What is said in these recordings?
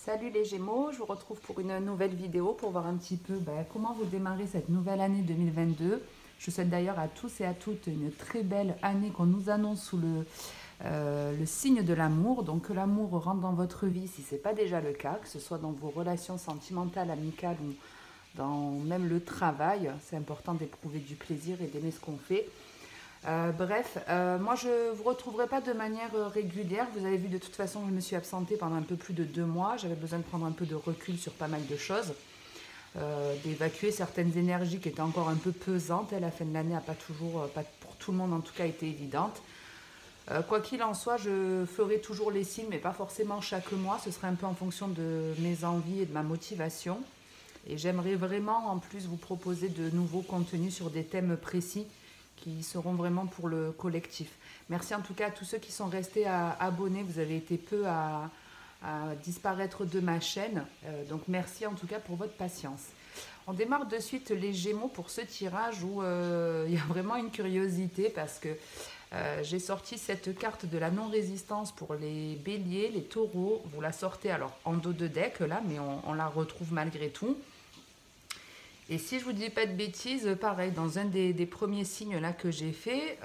Salut les Gémeaux, je vous retrouve pour une nouvelle vidéo pour voir un petit peu comment vous démarrez cette nouvelle année 2022. Je souhaite d'ailleurs à tous et à toutes une très belle année qu'on nous annonce sous le signe de l'amour. Donc que l'amour rentre dans votre vie si ce n'est pas déjà le cas, que ce soit dans vos relations sentimentales, amicales ou dans même le travail. C'est important d'éprouver du plaisir et d'aimer ce qu'on fait. Moi je ne vous retrouverai pas de manière régulière. Vous avez vu de toute façon, je me suis absentée pendant un peu plus de 2 mois. J'avais besoin de prendre un peu de recul sur pas mal de choses, d'évacuer certaines énergies qui étaient encore un peu pesantes. La fin de l'année n'a pas toujours, pas pour tout le monde en tout cas, été évidente. Quoi qu'il en soit, je ferai toujours les signes, mais pas forcément chaque mois. Ce sera un peu en fonction de mes envies et de ma motivation. Et j'aimerais vraiment en plus vous proposer de nouveaux contenus sur des thèmes précis qui seront vraiment pour le collectif. Merci en tout cas à tous ceux qui sont restés abonnés. Vous avez été peu à disparaître de ma chaîne. Donc merci en tout cas pour votre patience. On démarre de suite les Gémeaux pour ce tirage où il y a vraiment une curiosité parce que j'ai sorti cette carte de la non-résistance pour les béliers, les taureaux. Vous la sortez alors en dos de deck là, mais on la retrouve malgré tout. Et si je vous dis pas de bêtises, pareil, dans un des premiers signes là que j'ai fait,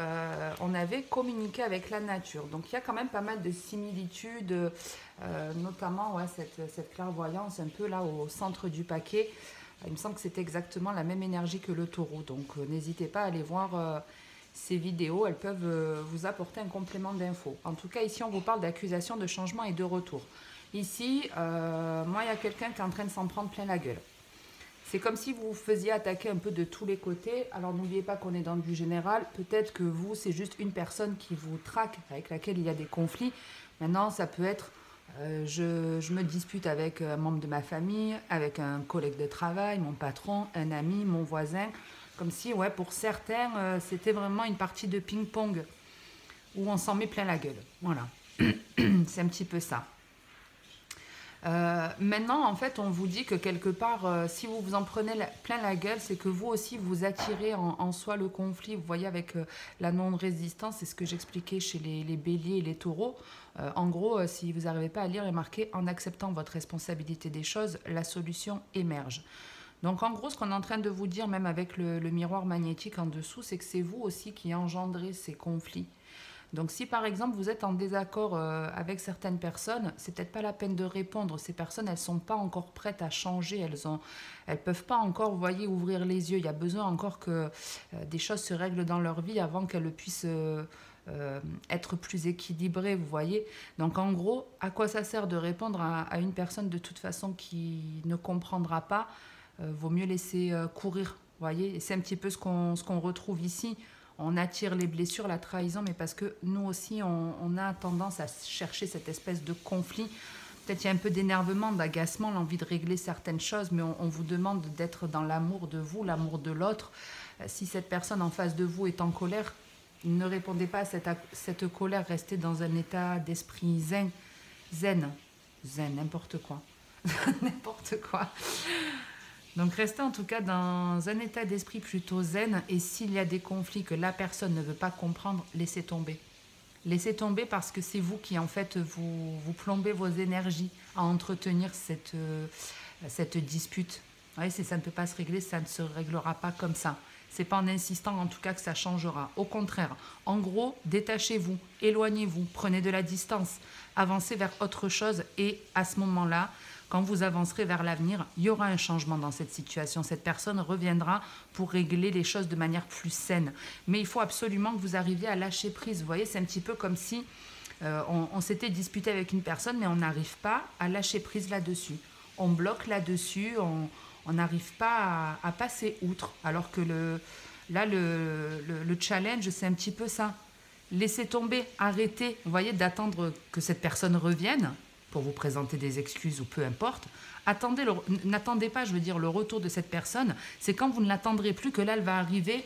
on avait communiqué avec la nature. Donc il y a quand même pas mal de similitudes, notamment cette clairvoyance un peu là au centre du paquet. Il me semble que c'est exactement la même énergie que le taureau. Donc n'hésitez pas à aller voir ces vidéos, elles peuvent vous apporter un complément d'infos. En tout cas, ici on vous parle d'accusation, de changement et de retour. Ici, moi il y a quelqu'un qui est en train de s'en prendre plein la gueule. C'est comme si vous vous faisiez attaquer un peu de tous les côtés. Alors n'oubliez pas qu'on est dans du général. Peut-être que vous, c'est juste une personne qui vous traque, avec laquelle il y a des conflits. Maintenant, ça peut être, je me dispute avec un membre de ma famille, avec un collègue de travail, mon patron, un ami, mon voisin. Comme si, ouais, pour certains, c'était vraiment une partie de ping-pong où on s'en met plein la gueule. Voilà, c'est un petit peu ça. Maintenant, en fait, on vous dit que quelque part, si vous vous en prenez plein la gueule, c'est que vous aussi, vous attirez en soi le conflit. Vous voyez, avec la non-résistance, c'est ce que j'expliquais chez les béliers et les taureaux. En gros, si vous n'arrivez pas à lire et marquer, en acceptant votre responsabilité des choses, la solution émerge. Donc, en gros, ce qu'on est en train de vous dire, même avec le miroir magnétique en dessous, c'est que c'est vous aussi qui engendrez ces conflits. Donc si par exemple vous êtes en désaccord avec certaines personnes, c'est peut-être pas la peine de répondre. Ces personnes, elles sont pas encore prêtes à changer, elles peuvent pas encore, vous voyez, ouvrir les yeux. Il y a besoin encore que des choses se règlent dans leur vie avant qu'elles puissent être plus équilibrées, vous voyez. Donc en gros, à quoi ça sert de répondre à une personne de toute façon qui ne comprendra pas? Vaut mieux laisser courir, vous voyez. Et c'est un petit peu ce qu'on retrouve ici. On attire les blessures, la trahison, mais parce que nous aussi, on a tendance à chercher cette espèce de conflit. Peut-être il y a un peu d'énervement, d'agacement, l'envie de régler certaines choses, mais on vous demande d'être dans l'amour de vous, l'amour de l'autre. Si cette personne en face de vous est en colère, ne répondez pas à cette colère, restez dans un état d'esprit zen, n'importe quoi, n'importe quoi. Donc restez en tout cas dans un état d'esprit plutôt zen, et s'il y a des conflits que la personne ne veut pas comprendre, laissez tomber. Laissez tomber parce que c'est vous qui en fait vous plombez vos énergies à entretenir cette dispute. Ouais, si ça ne peut pas se régler, ça ne se réglera pas comme ça. C'est pas en insistant en tout cas que ça changera. Au contraire, en gros, détachez-vous, éloignez-vous, prenez de la distance, avancez vers autre chose, et à ce moment-là, quand vous avancerez vers l'avenir, il y aura un changement dans cette situation. Cette personne reviendra pour régler les choses de manière plus saine. Mais il faut absolument que vous arriviez à lâcher prise. Vous voyez, c'est un petit peu comme si on s'était disputé avec une personne, mais on n'arrive pas à lâcher prise là-dessus. On bloque là-dessus, on n'arrive pas à passer outre. Alors que le challenge, c'est un petit peu ça. Laissez tomber, arrêtez, vous voyez, d'attendre que cette personne revienne pour vous présenter des excuses ou peu importe. N'attendez pas, je veux dire, le retour de cette personne. C'est quand vous ne l'attendrez plus que là, elle va arriver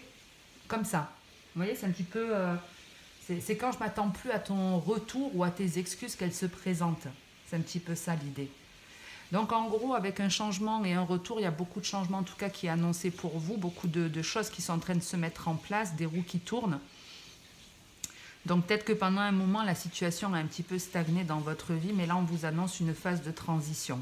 comme ça. Vous voyez, c'est un petit peu... c'est quand je ne m'attends plus à ton retour ou à tes excuses qu'elle se présente. C'est un petit peu ça l'idée. Donc en gros, avec un changement et un retour, il y a beaucoup de changements en tout cas qui est annoncé pour vous, beaucoup de choses qui sont en train de se mettre en place, des roues qui tournent. Donc peut-être que pendant un moment, la situation a un petit peu stagné dans votre vie, mais là, on vous annonce une phase de transition.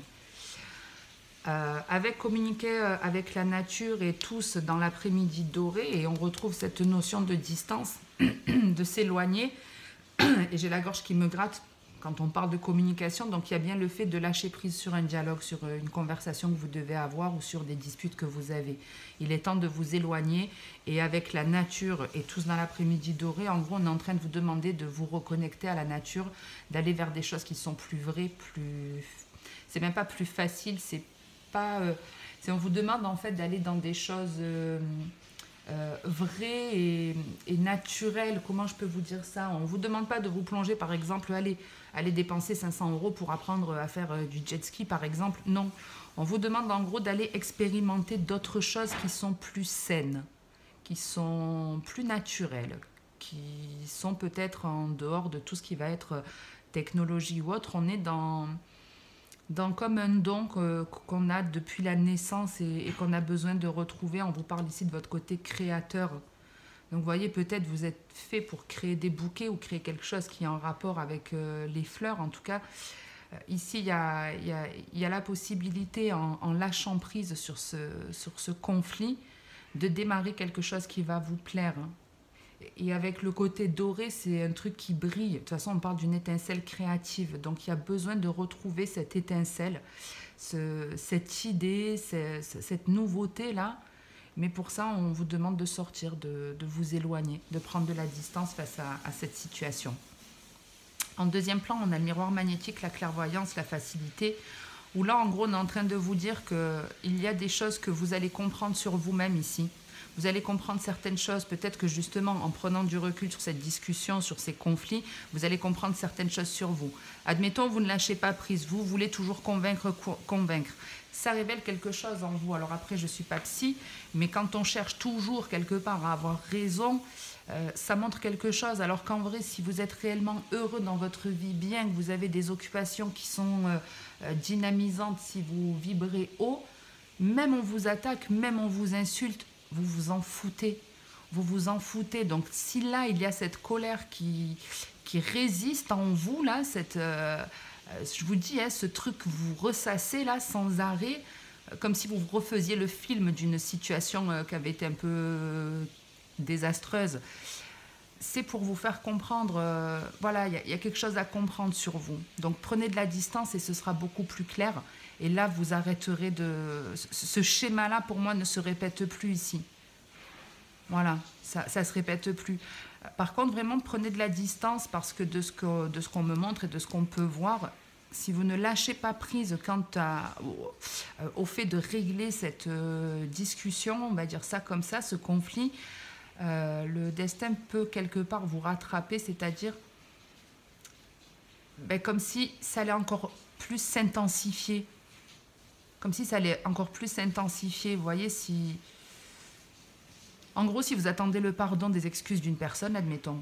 Avec communiquer avec la nature et tous dans l'après-midi doré, et on retrouve cette notion de distance, de s'éloigner, et j'ai la gorge qui me gratte quand on parle de communication, donc il y a bien le fait de lâcher prise sur un dialogue, sur une conversation que vous devez avoir ou sur des disputes que vous avez. Il est temps de vous éloigner et avec la nature et tous dans l'après-midi doré, en gros on est en train de vous demander de vous reconnecter à la nature, d'aller vers des choses qui sont plus vraies, plus... C'est même pas plus facile, c'est pas... on vous demande en fait d'aller dans des choses... vrai et naturel, comment je peux vous dire ça? On ne vous demande pas de vous plonger, par exemple, aller dépenser 500 € pour apprendre à faire du jet ski, par exemple. Non, on vous demande en gros d'aller expérimenter d'autres choses qui sont plus saines, qui sont plus naturelles, qui sont peut-être en dehors de tout ce qui va être technologie ou autre. On est dans comme un don qu'on a depuis la naissance et qu'on a besoin de retrouver. On vous parle ici de votre côté créateur. Donc vous voyez, peut-être vous êtes fait pour créer des bouquets ou créer quelque chose qui est en rapport avec les fleurs. En tout cas, ici, il y a la possibilité, en lâchant prise sur ce conflit, de démarrer quelque chose qui va vous plaire. Et avec le côté doré, c'est un truc qui brille. De toute façon, on parle d'une étincelle créative. Donc, il y a besoin de retrouver cette étincelle, cette idée, cette nouveauté-là. Mais pour ça, on vous demande de sortir, de vous éloigner, de prendre de la distance face à cette situation. En deuxième plan, on a le miroir magnétique, la clairvoyance, la facilité, où là, en gros, on est en train de vous dire qu'il y a des choses que vous allez comprendre sur vous-même ici. Vous allez comprendre certaines choses, peut-être que justement, en prenant du recul sur cette discussion, sur ces conflits, vous allez comprendre certaines choses sur vous. Admettons, vous ne lâchez pas prise, vous voulez toujours convaincre. Ça révèle quelque chose en vous. Alors après, je ne suis pas psy, mais quand on cherche toujours quelque part à avoir raison, ça montre quelque chose. Alors qu'en vrai, si vous êtes réellement heureux dans votre vie, bien que vous avez des occupations qui sont dynamisantes, si vous vibrez haut, même on vous attaque, même on vous insulte, vous vous en foutez. Vous vous en foutez. Donc si là, il y a cette colère qui résiste en vous, là, je vous dis, hein, ce truc que vous ressassez là sans arrêt, comme si vous refaisiez le film d'une situation qui avait été un peu désastreuse. C'est pour vous faire comprendre, voilà, il y a quelque chose à comprendre sur vous. Donc prenez de la distance et ce sera beaucoup plus clair. Et là, vous arrêterez de... Ce schéma-là, pour moi, ne se répète plus ici. Voilà, ça ne se répète plus. Par contre, vraiment, prenez de la distance parce que de ce qu'on me montre et de ce qu'on peut voir, si vous ne lâchez pas prise quant au fait de régler cette discussion, on va dire ça comme ça, ce conflit, le destin peut quelque part vous rattraper, c'est-à-dire comme si ça allait encore plus s'intensifier. Comme si ça allait encore plus s'intensifier. Vous voyez, si... En gros, si vous attendez le pardon des excuses d'une personne, admettons,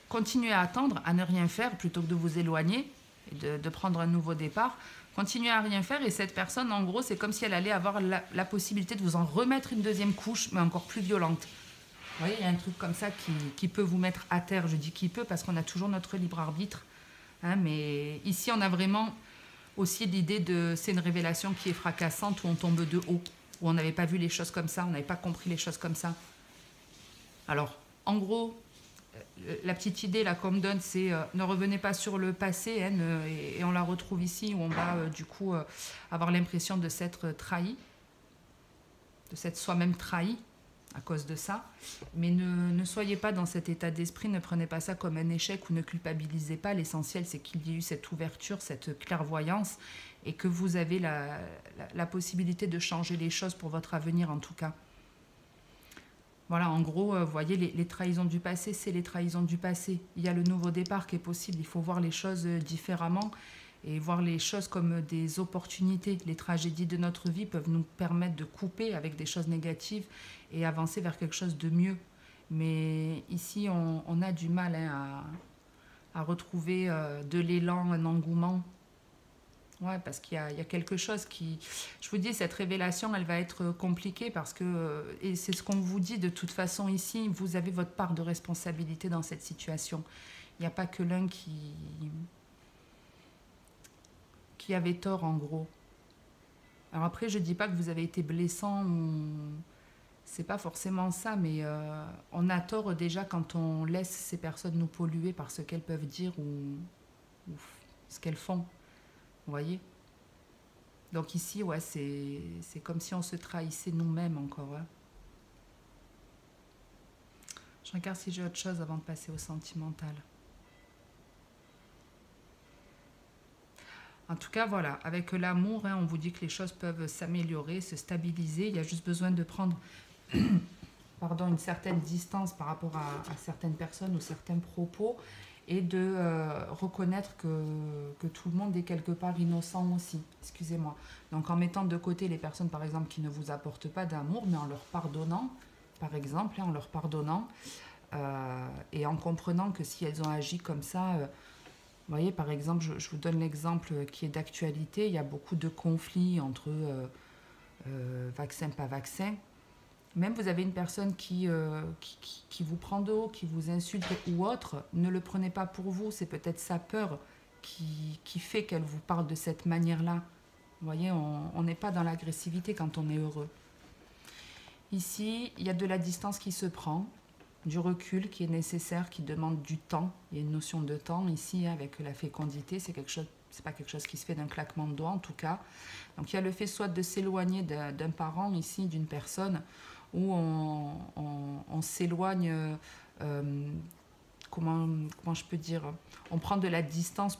continuez à attendre, à ne rien faire, plutôt que de vous éloigner et de prendre un nouveau départ. Continuez à rien faire et cette personne, en gros, c'est comme si elle allait avoir la possibilité de vous en remettre une deuxième couche, mais encore plus violente. Vous voyez, il y a un truc comme ça qui peut vous mettre à terre. Je dis qui peut parce qu'on a toujours notre libre arbitre. Hein, mais ici, on a vraiment... aussi l'idée de c'est une révélation qui est fracassante où on tombe de haut, où on n'avait pas vu les choses comme ça, on n'avait pas compris les choses comme ça. Alors, en gros, la petite idée là qu'on me donne, c'est ne revenez pas sur le passé, hein, et on la retrouve ici où on va du coup avoir l'impression de s'être trahi, de s'être soi-même trahi à cause de ça. Mais ne soyez pas dans cet état d'esprit, ne prenez pas ça comme un échec ou ne culpabilisez pas. L'essentiel, c'est qu'il y ait eu cette ouverture, cette clairvoyance et que vous avez la possibilité de changer les choses pour votre avenir en tout cas. Voilà, en gros, vous voyez, les trahisons du passé, c'est les trahisons du passé. Il y a le nouveau départ qui est possible. Il faut voir les choses différemment et voir les choses comme des opportunités. Les tragédies de notre vie peuvent nous permettre de couper avec des choses négatives et avancer vers quelque chose de mieux. Mais ici, on a du mal à retrouver de l'élan, un engouement. Ouais, parce il y a quelque chose qui... Je vous dis, cette révélation, elle va être compliquée parce que, et c'est ce qu'on vous dit de toute façon ici, vous avez votre part de responsabilité dans cette situation. Il n'y a pas que l'un qui avait tort, en gros. Alors après, je ne dis pas que vous avez été blessant ou... C'est pas forcément ça, mais on a tort déjà quand on laisse ces personnes nous polluer par ce qu'elles peuvent dire ou ce qu'elles font. Vous voyez? Donc ici, ouais, c'est comme si on se trahissait nous-mêmes encore. Hein. Je regarde si j'ai autre chose avant de passer au sentimental. En tout cas, voilà, avec l'amour, hein, on vous dit que les choses peuvent s'améliorer, se stabiliser. Il y a juste besoin de prendre pardon, une certaine distance par rapport à certaines personnes ou certains propos et de reconnaître que tout le monde est quelque part innocent aussi, excusez-moi. Donc en mettant de côté les personnes par exemple qui ne vous apportent pas d'amour, mais en leur pardonnant, par exemple, hein, en leur pardonnant et en comprenant que si elles ont agi comme ça, vous voyez par exemple, je vous donne l'exemple qui est d'actualité, il y a beaucoup de conflits entre vaccin, pas vaccin. Même vous avez une personne qui vous prend de haut, qui vous insulte ou autre, ne le prenez pas pour vous, c'est peut-être sa peur qui fait qu'elle vous parle de cette manière-là. Vous voyez, on n'est pas dans l'agressivité quand on est heureux. Ici, il y a de la distance qui se prend, du recul qui est nécessaire, qui demande du temps. Il y a une notion de temps ici avec la fécondité, c'est pas quelque chose qui se fait d'un claquement de doigts en tout cas. Donc il y a le fait soit de s'éloigner d'un parent ici, d'une personne, où on s'éloigne, comment je peux dire, on prend de la distance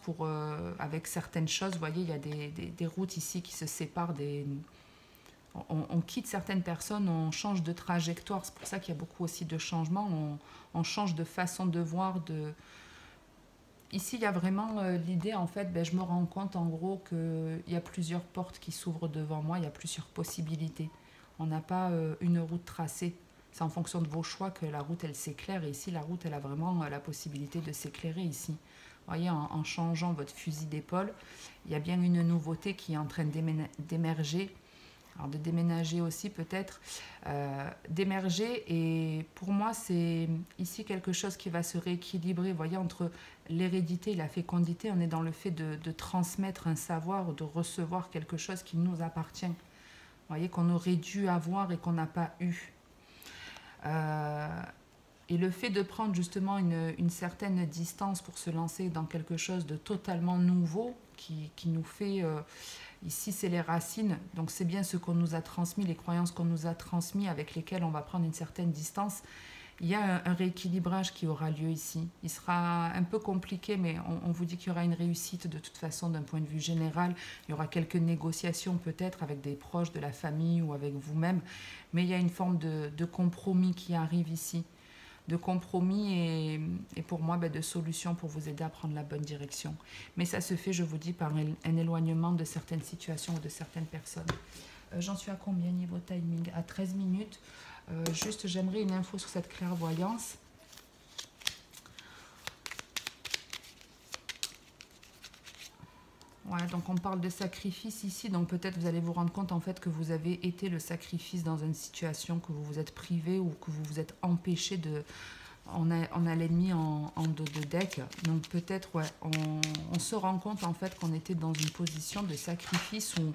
avec certaines choses. Vous voyez, il y a des routes ici qui se séparent, on quitte certaines personnes, on change de trajectoire. C'est pour ça qu'il y a beaucoup aussi de changements, on change de façon de voir. Ici, il y a vraiment l'idée, en fait, je me rends compte en gros qu'il y a plusieurs portes qui s'ouvrent devant moi, il y a plusieurs possibilités. On n'a pas une route tracée. C'est en fonction de vos choix que la route, elle s'éclaire. Et ici, la route, elle a vraiment la possibilité de s'éclairer ici. Vous voyez, en changeant votre fusil d'épaule, il y a bien une nouveauté qui est en train d'émerger. Alors de déménager aussi peut-être, d'émerger. Et pour moi, c'est ici quelque chose qui va se rééquilibrer. Vous voyez, entre l'hérédité et la fécondité, on est dans le fait de transmettre un savoir, de recevoir quelque chose qui nous appartient. Vous voyez, qu'on aurait dû avoir et qu'on n'a pas eu. Et le fait de prendre justement une certaine distance pour se lancer dans quelque chose de totalement nouveau, qui nous fait... ici, c'est les racines, donc c'est bien ce qu'on nous a transmis, les croyances qu'on nous a transmises avec lesquelles on va prendre une certaine distance. Il y a un rééquilibrage qui aura lieu ici. Il sera un peu compliqué, mais on vous dit qu'il y aura une réussite de toute façon d'un point de vue général. Il y aura quelques négociations peut-être avec des proches de la famille ou avec vous-même, mais il y a une forme de compromis qui arrive ici. De compromis et pour moi de solutions pour vous aider à prendre la bonne direction. Mais ça se fait, je vous dis, par un éloignement de certaines situations ou de certaines personnes. J'en suis à combien niveau timing? À 13 minutes. Juste, j'aimerais une info sur cette clairvoyance. Ouais, donc on parle de sacrifice ici, donc peut-être vous allez vous rendre compte en fait que vous avez été le sacrifice dans une situation, que vous vous êtes privé ou que vous vous êtes empêché de... On a l'ennemi en dos de deck, donc peut-être ouais, on se rend compte en fait qu'on était dans une position de sacrifice où...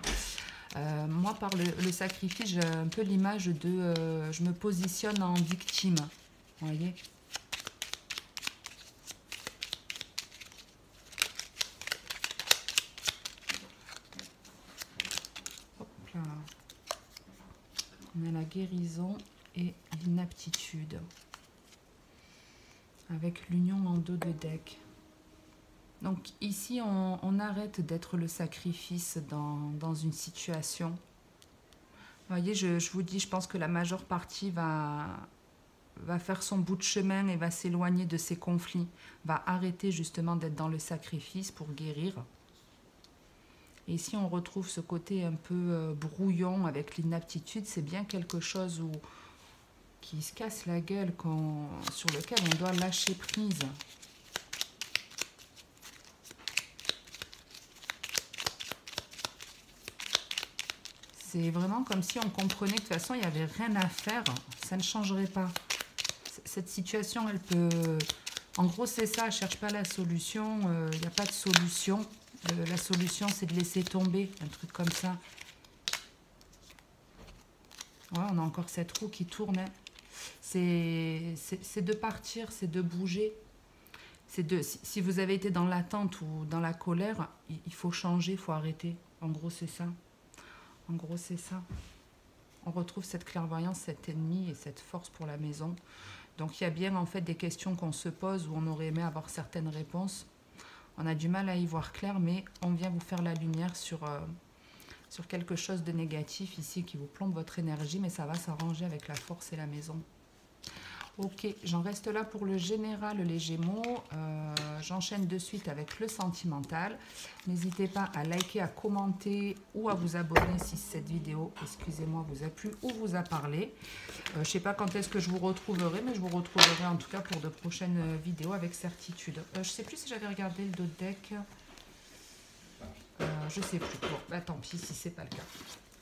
moi par le sacrifice, j'ai un peu l'image de... je me positionne en victime, vous voyez. On a la guérison et l'inaptitude. Avec l'union en dos de deck. Donc ici, on arrête d'être le sacrifice dans une situation. Vous voyez, je vous dis, je pense que la majeure partie va faire son bout de chemin et va s'éloigner de ces conflits. Va arrêter justement d'être dans le sacrifice pour guérir. Et ici, on retrouve ce côté un peu brouillon avec l'inaptitude. C'est bien quelque chose qui se casse la gueule, sur lequel on doit lâcher prise. C'est vraiment comme si on comprenait que de toute façon, il n'y avait rien à faire. Ça ne changerait pas. Cette situation, elle peut... En gros, c'est ça. Ne cherche pas la solution. Il n'y a pas de solution. La solution, c'est de laisser tomber. Un truc comme ça. Ouais, on a encore cette roue qui tourne. Hein. C'est de partir, c'est de bouger. Si vous avez été dans l'attente ou dans la colère, il faut changer, il faut arrêter. En gros, c'est ça. En gros, c'est ça. On retrouve cette clairvoyance, cet ennemi et cette force pour la maison. Donc, il y a bien en fait des questions qu'on se pose où on aurait aimé avoir certaines réponses. On a du mal à y voir clair, mais on vient vous faire la lumière sur quelque chose de négatif ici qui vous plombe votre énergie, mais ça va s'arranger avec la force et la maison. Ok, j'en reste là pour le général, les Gémeaux. J'enchaîne de suite avec le sentimental. N'hésitez pas à liker, à commenter ou à vous abonner si cette vidéo, excusez-moi, vous a plu ou vous a parlé. Je ne sais pas quand est-ce que je vous retrouverai, mais je vous retrouverai en tout cas pour de prochaines vidéos avec certitude. Je ne sais plus si j'avais regardé le dos de deck. Je ne sais plus. Bon, bah, tant pis si ce n'est pas le cas.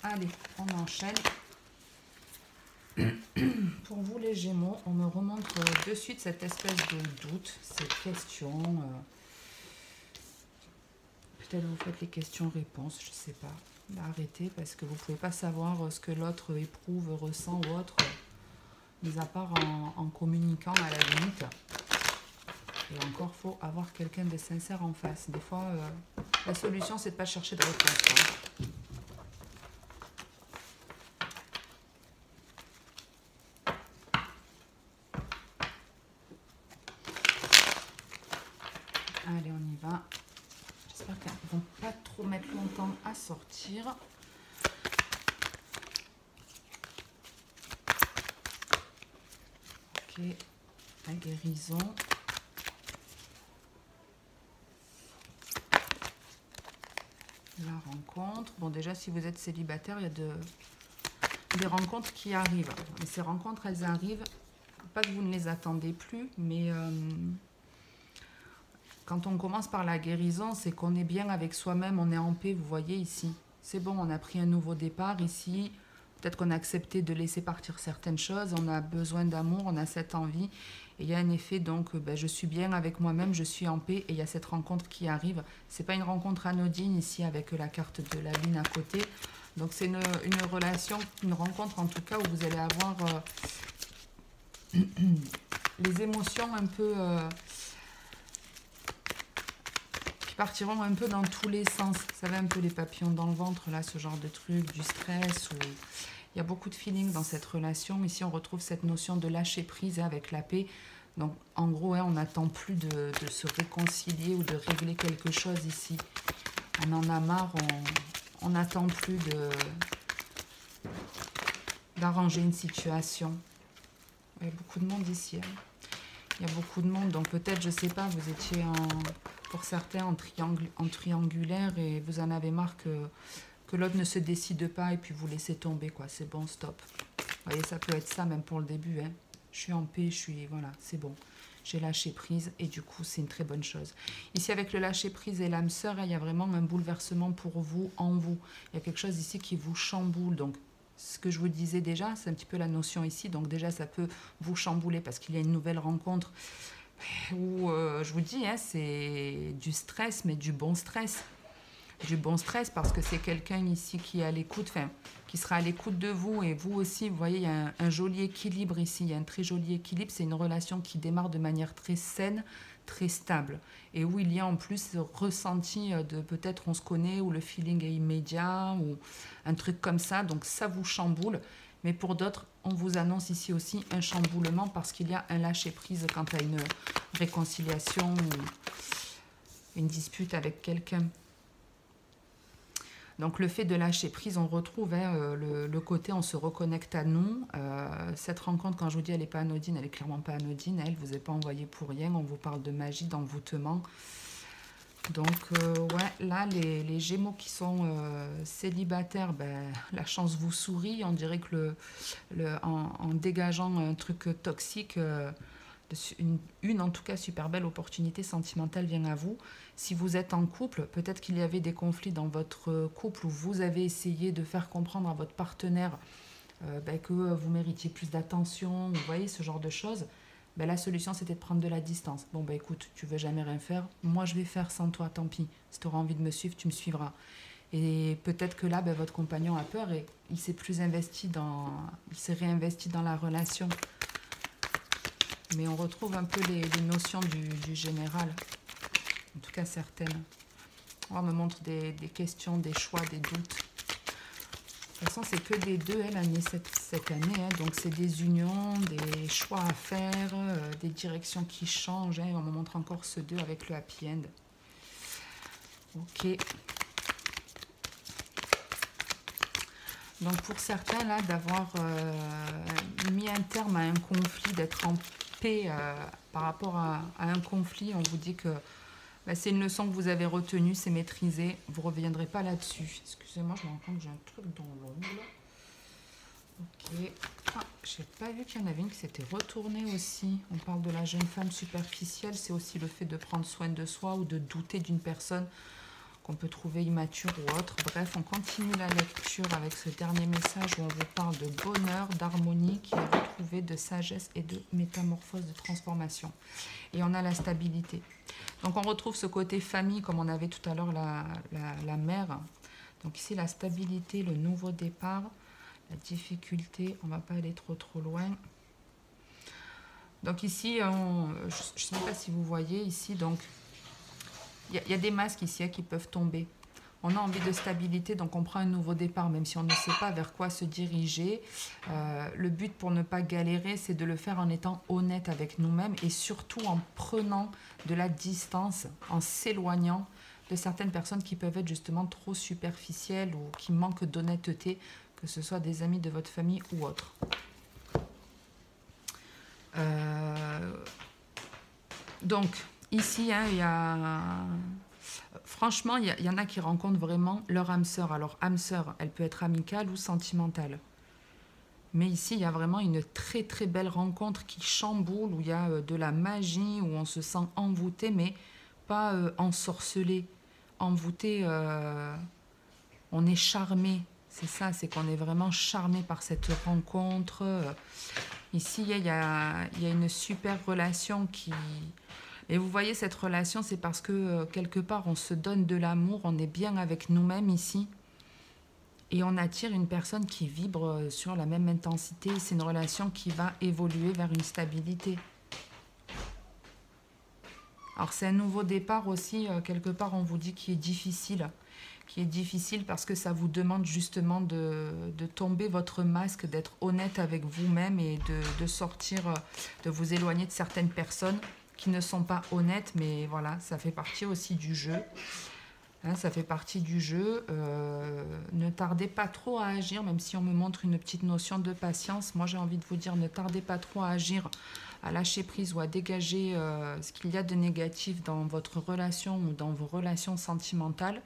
Allez, on enchaîne. Pour vous les Gémeaux, on me remontre de suite cette espèce de doute, cette question. Peut-être vous faites les questions-réponses, je ne sais pas. Bah, arrêtez parce que vous ne pouvez pas savoir ce que l'autre éprouve, ressent ou autre, mis à part en communiquant à la limite. Et encore, il faut avoir quelqu'un de sincère en face. Des fois, la solution, c'est de ne pas chercher de réponse. Hein. Allez, on y va. J'espère qu'elles ne vont pas trop mettre longtemps à sortir. Ok, la guérison. La rencontre. Bon, déjà, si vous êtes célibataire, il y a des rencontres qui arrivent. Et ces rencontres, elles arrivent, pas que vous ne les attendez plus, mais... quand on commence par la guérison, c'est qu'on est bien avec soi-même, on est en paix, vous voyez ici. C'est bon, on a pris un nouveau départ ici. Peut-être qu'on a accepté de laisser partir certaines choses, on a besoin d'amour, on a cette envie. Et il y a un effet, donc, je suis bien avec moi-même, je suis en paix. Et il y a cette rencontre qui arrive. Ce n'est pas une rencontre anodine ici avec la carte de la lune à côté. Donc c'est une relation, une rencontre en tout cas où vous allez avoir les émotions un peu... partiront un peu dans tous les sens. Vous savez, un peu les papillons dans le ventre, là, ce genre de truc, du stress. Ou... il y a beaucoup de feeling dans cette relation. Ici, on retrouve cette notion de lâcher prise avec la paix. Donc, en gros, on n'attend plus de se réconcilier ou de régler quelque chose ici. On en a marre, on n'attend plus d'arranger une situation. Il y a beaucoup de monde ici. Hein. Il y a beaucoup de monde, donc peut-être, je ne sais pas, vous étiez pour certains en triangulaire et vous en avez marre que l'autre ne se décide pas et puis vous laissez tomber, quoi. C'est bon, stop. Vous voyez, ça peut être ça même pour le début. Hein. Je suis en paix, voilà, c'est bon. J'ai lâché prise et du coup, c'est une très bonne chose. Ici, avec le lâcher prise et l'âme sœur, il y a vraiment un bouleversement pour vous, en vous. Il y a quelque chose ici qui vous chamboule, donc ce que je vous disais déjà, c'est un petit peu la notion ici. Donc déjà, ça peut vous chambouler parce qu'il y a une nouvelle rencontre où, je vous dis, hein, c'est du stress, mais du bon stress. Du bon stress parce que c'est quelqu'un ici qui est à l'écoute, enfin, qui sera à l'écoute de vous. Et vous aussi, vous voyez, il y a un joli équilibre ici. Il y a un très joli équilibre. C'est une relation qui démarre de manière très saine, très stable. Et où il y a en plus ce ressenti de peut-être on se connaît, ou le feeling est immédiat, ou un truc comme ça. Donc ça vous chamboule. Mais pour d'autres, on vous annonce ici aussi un chamboulement parce qu'il y a un lâcher-prise quant à une réconciliation ou une dispute avec quelqu'un. Donc le fait de lâcher prise, on retrouve le côté on se reconnecte à nous. Cette rencontre, quand je vous dis elle n'est pas anodine, elle n'est clairement pas anodine. Elle ne vous est pas envoyée pour rien. On vous parle de magie, d'envoûtement. Donc ouais, là les Gémeaux qui sont célibataires, la chance vous sourit. On dirait que en dégageant un truc toxique, Une en tout cas super belle opportunité sentimentale vient à vous. Si vous êtes en couple, peut-être qu'il y avait des conflits dans votre couple où vous avez essayé de faire comprendre à votre partenaire que vous méritiez plus d'attention, vous voyez, ce genre de choses. La solution, c'était de prendre de la distance. Bon, écoute, tu veux jamais rien faire, moi je vais faire sans toi, tant pis. Si tu auras envie de me suivre, tu me suivras. Et peut-être que là, votre compagnon a peur et il s'est réinvesti dans la relation. Mais on retrouve un peu les notions du général, en tout cas certaines. On me montre des questions, des choix, des doutes. De toute façon, c'est que des deux, elle, cette année. Hein. Donc, c'est des unions, des choix à faire, des directions qui changent. Hein. On me montre encore ce 2 avec le happy end. Ok. Donc, pour certains, là, d'avoir mis un terme à un conflit, d'être en paix par rapport à un conflit, on vous dit que c'est une leçon que vous avez retenue, c'est maîtrisé, vous ne reviendrez pas là-dessus. Excusez-moi, je me rends compte que j'ai un truc dans l'ongle. Ok. Ah, je n'ai pas vu qu'il y en avait une qui s'était retournée aussi. On parle de la jeune femme superficielle, c'est aussi le fait de prendre soin de soi ou de douter d'une personne qu'on peut trouver immature ou autre. Bref, on continue la lecture avec ce dernier message où on vous parle de bonheur, d'harmonie qui est retrouvé, de sagesse et de métamorphose, de transformation. Et on a la stabilité. Donc on retrouve ce côté famille comme on avait tout à l'heure la mère. Donc ici la stabilité, le nouveau départ, la difficulté, on ne va pas aller trop loin. Donc ici, je ne sais pas si vous voyez ici, donc il y a des masques ici qui peuvent tomber. On a envie de stabilité, donc on prend un nouveau départ, même si on ne sait pas vers quoi se diriger. Le but pour ne pas galérer, c'est de le faire en étant honnête avec nous-mêmes et surtout en prenant de la distance, en s'éloignant de certaines personnes qui peuvent être justement trop superficielles ou qui manquent d'honnêteté, que ce soit des amis de votre famille ou autres. Donc, ici, hein, il y a... Franchement, il y en a qui rencontrent vraiment leur âme sœur. Alors, âme sœur, elle peut être amicale ou sentimentale. Mais ici, il y a vraiment une très très belle rencontre qui chamboule, où il y a de la magie, où on se sent envoûté, mais pas ensorcelé. Envoûté, on est charmé. C'est ça, c'est qu'on est vraiment charmé par cette rencontre. Ici, il y a une super relation qui... Et vous voyez, cette relation, c'est parce que quelque part, on se donne de l'amour, on est bien avec nous-mêmes ici. Et on attire une personne qui vibre sur la même intensité. C'est une relation qui va évoluer vers une stabilité. Alors, c'est un nouveau départ aussi. Quelque part, on vous dit qu'il est difficile. Qui est difficile parce que ça vous demande justement de tomber votre masque, d'être honnête avec vous-même et de sortir, de vous éloigner de certaines personnes qui ne sont pas honnêtes, mais voilà, ça fait partie aussi du jeu. Hein, ça fait partie du jeu. Ne tardez pas trop à agir, même si on me montre une petite notion de patience. Moi, j'ai envie de vous dire, ne tardez pas trop à agir, à lâcher prise ou à dégager ce qu'il y a de négatif dans votre relation ou dans vos relations sentimentales.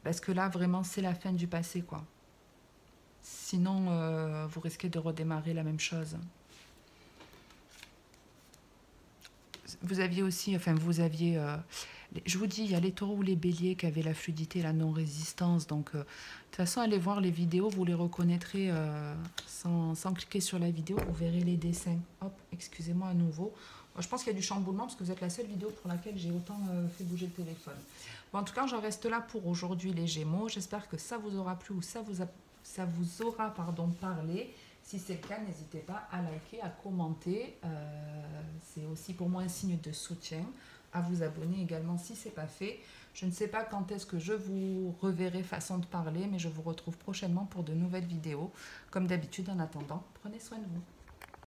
Parce que là, vraiment, c'est la fin du passé, quoi. Sinon, vous risquez de redémarrer la même chose. Vous aviez aussi, je vous dis, il y a les taureaux ou les béliers qui avaient la fluidité et la non-résistance. Donc, de toute façon, allez voir les vidéos, vous les reconnaîtrez sans cliquer sur la vidéo, vous verrez les dessins. Hop, excusez-moi à nouveau. Moi, je pense qu'il y a du chamboulement parce que vous êtes la seule vidéo pour laquelle j'ai autant fait bouger le téléphone. Bon, en tout cas, j'en reste là pour aujourd'hui, les Gémeaux. J'espère que ça vous aura plu ou ça vous aura parlé. Si c'est le cas, n'hésitez pas à liker, à commenter. C'est aussi pour moi un signe de soutien. À vous abonner également si ce n'est pas fait. Je ne sais pas quand est-ce que je vous reverrai façon de parler, mais je vous retrouve prochainement pour de nouvelles vidéos. Comme d'habitude, en attendant, prenez soin de vous.